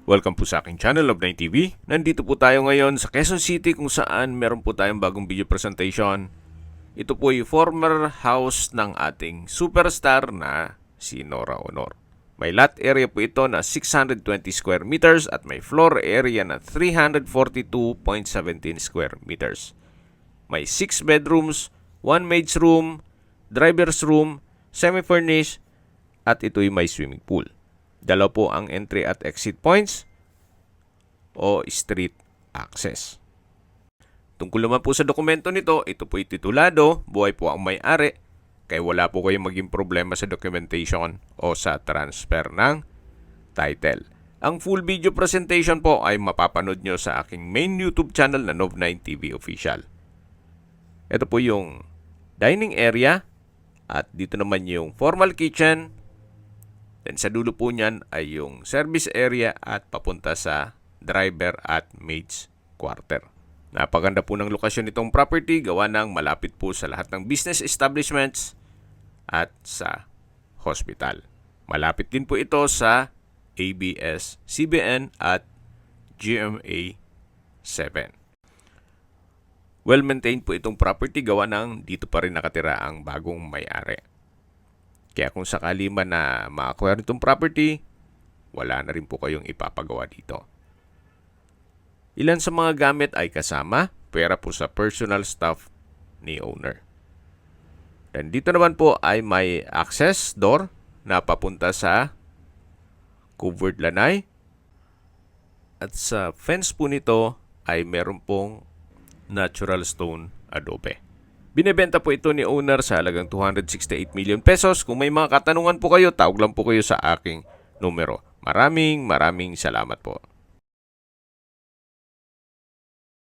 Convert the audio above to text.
Welcome po sa aking channel, Love9 TV. Nandito po tayo ngayon sa Quezon City kung saan meron po tayong bagong video presentation. Ito po ay former house ng ating superstar na si Nora Honor. May lot area po ito na 620 square meters at may floor area na 342.17 square meters. May 6 bedrooms, 1 maid's room, driver's room, semi-furnished at ito'y may swimming pool. Dalawa po ang entry at exit points o street access. Tungkol naman po sa dokumento nito, ito po'y titulado, buhay po ang may-ari, kaya wala po kayong maging problema sa documentation o sa transfer ng title. Ang full video presentation po ay mapapanood nyo sa aking main YouTube channel na Love9 TV Official. Ito po yung dining area at dito naman yung formal kitchen. Then sa dulo po niyan ay yung service area at papunta sa driver at maid's quarter. Napaganda po ng lokasyon nitong property, gawa ng malapit po sa lahat ng business establishments at sa hospital. Malapit din po ito sa ABS-CBN at GMA 7. Well-maintained po itong property, gawa ng dito pa rin nakatira ang bagong may-ari. Kaya kung sakali man na ma-acquire itong property, wala na rin po kayong ipapagawa dito. Ilan sa mga gamit ay kasama, pera po sa personal staff ni owner. Dan dito naman po ay may access door na papunta sa covered lanay. At sa fence po nito ay meron pong natural stone adobe. Binebenta po ito ni owner sa halagang 268 million pesos. Kung may mga katanungan po kayo, tawag lang po kayo sa aking numero. Maraming salamat po.